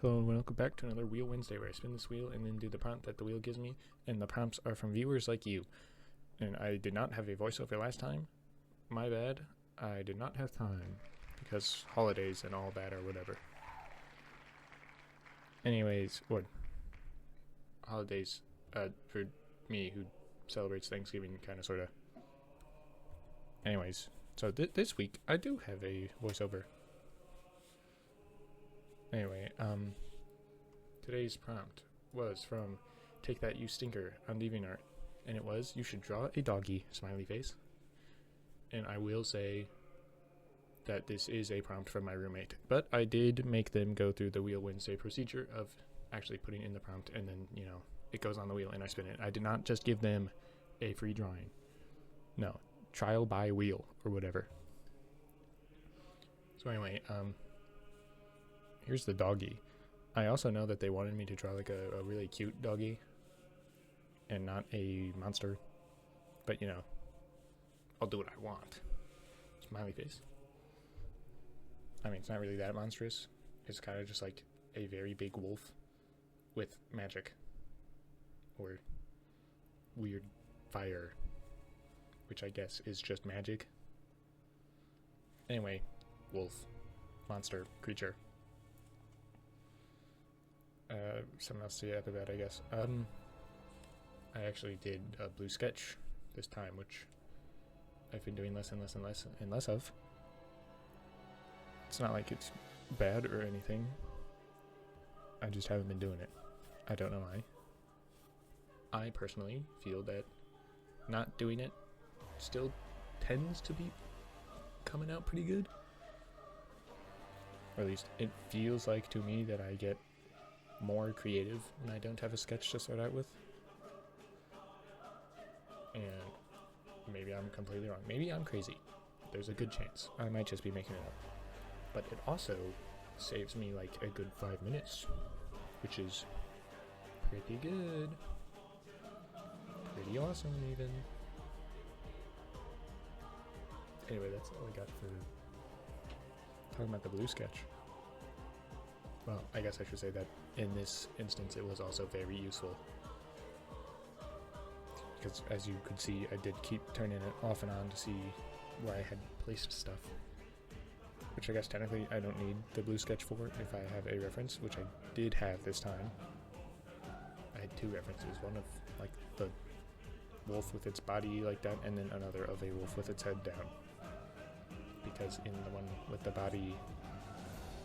Hello and welcome back to another Wheel Wednesday where I spin this wheel and then do the prompt that the wheel gives me, and the prompts are from viewers like you. And I did not have a voiceover last time. My bad. I did not have time because holidays and all that or whatever. Anyways, what? Holidays for me who celebrates Thanksgiving kinda sorta. Anyways, so this week I do have a voiceover. Anyway, today's prompt was from takethatyouStinker on DeviantArt, and it was, you should draw a doggy, smiley face. And I will say that this is a prompt from my roommate, but I did make them go through the Wheel Wednesday procedure of actually putting in the prompt, and then, you know, it goes on the wheel and I spin it. I did not just give them a free drawing. No, trial by wheel or whatever. So anyway, here's the doggy. I also know that they wanted me to draw like a really cute doggy and not a monster, but you know, I'll do what I want. Smiley face. I mean, it's not really that monstrous. It's kind of just like a very big wolf with magic or weird fire, which I guess is just magic. Anyway, wolf, monster, creature. Something else to say after that, I guess. I actually did a blue sketch this time, which I've been doing less and less of. It's not like it's bad or anything. I just haven't been doing it. I don't know why. I personally feel that not doing it still tends to be coming out pretty good. Or at least it feels like to me that I get more creative when I don't have a sketch to start out with. And maybe I'm completely wrong. Maybe I'm crazy. There's a good chance. I might just be making it up. But it also saves me like a good 5 minutes, which is pretty good. Pretty awesome even. Anyway, that's all I got for talking about the blue sketch. Well, I guess I should say that in this instance it was also very useful. Because as you could see, I did keep turning it off and on to see where I had placed stuff. Which I guess technically I don't need the blue sketch for if I have a reference, which I did have this time. I had two references, one of like the wolf with its body like that, and then another of a wolf with its head down. Because in the one with the body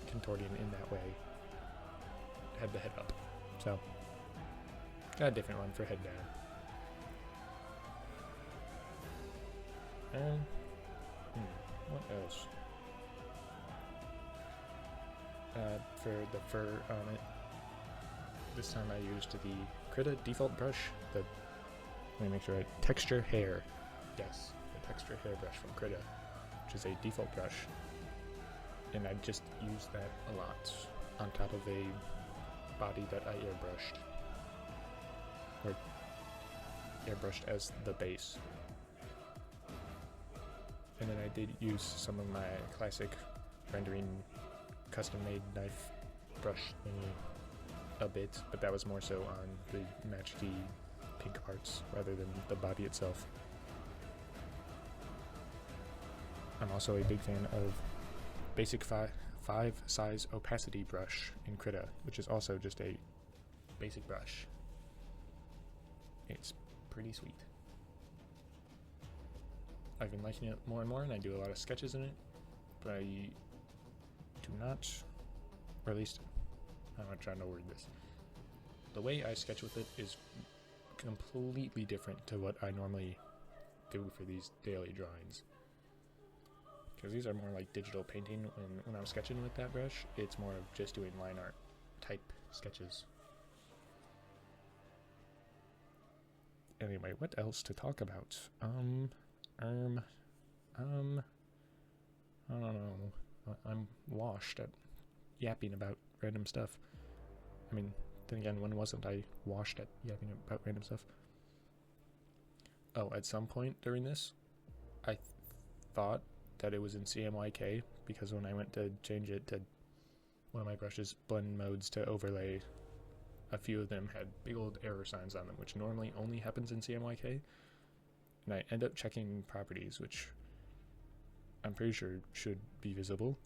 contorting in that way, had the head up. So, got a different one for head down. And, what else? For the fur on it, this time I used the Krita default brush, let me make sure texture hair. Yes, the texture hair brush from Krita, which is a default brush. And I just used that a lot on top of a body that I airbrushed. Or airbrushed as the base. And then I did use some of my classic rendering custom-made knife brush thingy a bit, but that was more so on the magic-y pink parts rather than the body itself. I'm also a big fan of basic 5 size opacity brush in Krita, which is also just a basic brush. It's pretty sweet. I've been liking it more and more, and I do a lot of sketches in it, but I do not, or at least, I'm not trying to word this. The way I sketch with it is completely different to what I normally do for these daily drawings. Because these are more like digital painting. When I'm sketching with that brush, it's more of just doing line art type sketches. Anyway, what else to talk about? I don't know. I'm washed at yapping about random stuff. I mean, then again, when wasn't I washed at yapping about random stuff? Oh, at some point during this, I thought that it was in CMYK, because when I went to change it to one of my brushes blend modes to overlay, a few of them had big old error signs on them, which normally only happens in CMYK. And I end up checking properties, which I'm pretty sure should be visible.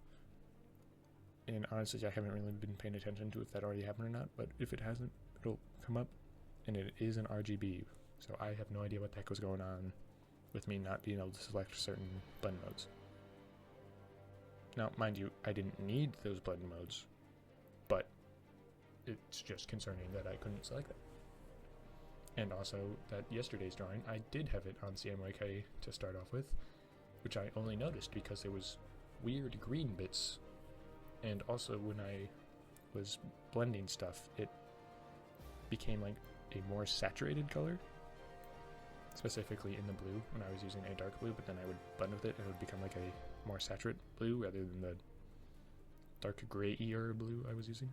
And honestly, I haven't really been paying attention to if that already happened or not, but if it hasn't, it'll come up, and it is an RGB, so I have no idea what the heck was going on with me not being able to select certain blend modes. Now, mind you, I didn't need those blend modes, but it's just concerning that I couldn't select them. And also that yesterday's drawing, I did have it on CMYK to start off with, which I only noticed because there was weird green bits. And also when I was blending stuff, it became like a more saturated color, specifically in the blue when I was using a dark blue, but then I would blend with it and it would become like a more saturated blue rather than the dark grayier blue I was using.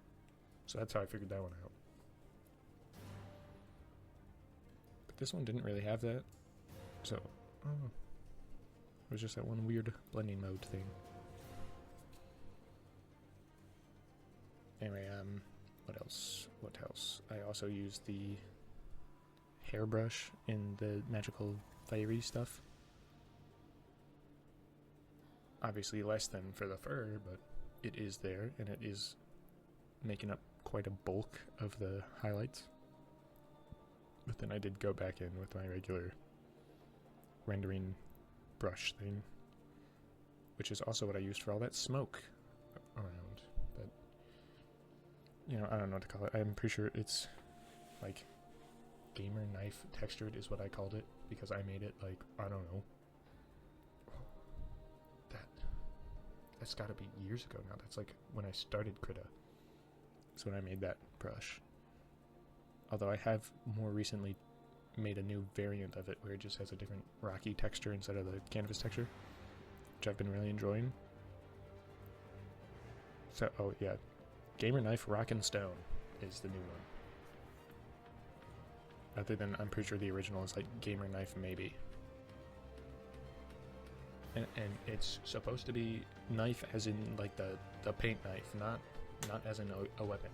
So that's how I figured that one out. But this one didn't really have that, so it was just that one weird blending mode thing. Anyway, what else? I also used the hairbrush in the magical fiery stuff. Obviously less than for the fur, but it is there, and it is making up quite a bulk of the highlights. But then I did go back in with my regular rendering brush thing, which is also what I used for all that smoke around. But, you know, I don't know what to call it. I'm pretty sure it's like gamer knife textured is what I called it, because I made it like, I don't know. That's gotta be years ago now. That's like when I started Krita. That's when I made that brush. Although I have more recently made a new variant of it where it just has a different rocky texture instead of the canvas texture, which I've been really enjoying. So, oh yeah, Gamer Knife Rockin' Stone is the new one. Other than, I'm pretty sure the original is like Gamer Knife Maybe. And it's supposed to be knife as in like the paint knife, not as in a weapon.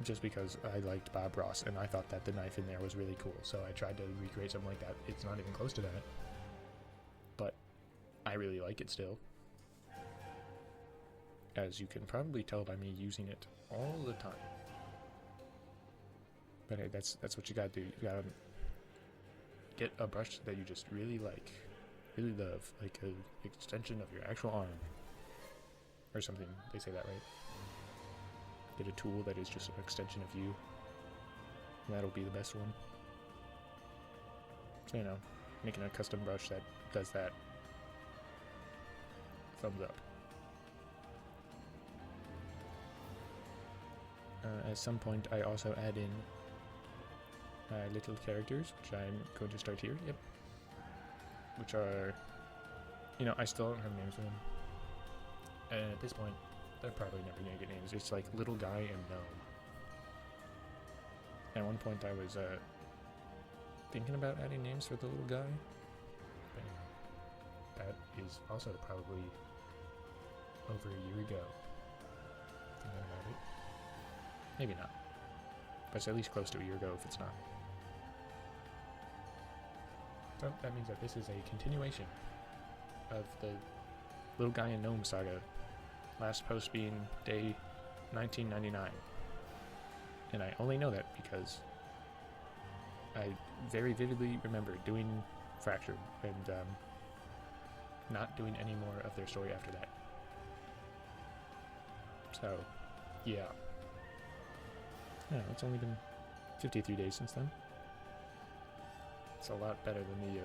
Just because I liked Bob Ross and I thought that the knife in there was really cool, so I tried to recreate something like that. It's not even close to that, but I really like it still. As you can probably tell by me using it all the time. But hey, that's what you gotta do. You gotta get a brush that you just really like, really love, like an extension of your actual arm or something. They say that, right? Get a tool that is just an extension of you, and that'll be the best one. So, you know, making a custom brush that does that. Thumbs up. At some point I also add in little characters, which I'm going to start here, yep. Which are, you know, I still don't have names for them. And at this point, they're probably never going to get names. It's like Little Guy and Gnome. At one point I was thinking about adding names for the little guy. But anyway, that is also probably over a year ago. Thinking about it. Maybe not. But it's at least close to a year ago if it's not. So that means that this is a continuation of the Little Guy and Gnome saga. Last post being day 1999. And I only know that because I very vividly remember doing Fractured and not doing any more of their story after that. So, yeah. Yeah, it's only been 53 days since then. It's a lot better than the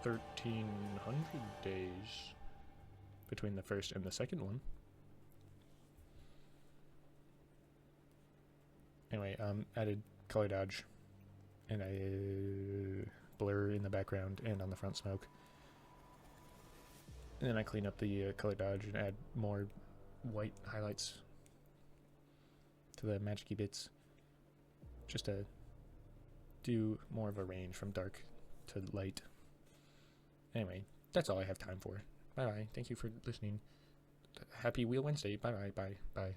1,300 days between the first and the second one. Anyway, added color dodge and a blur in the background and on the front smoke. And then I clean up the color dodge and add more white highlights to the magic-y bits, just to do more of a range from dark to light. Anyway, that's all I have time for. Bye bye. Thank you for listening. happy Wheel Wednesday. Bye.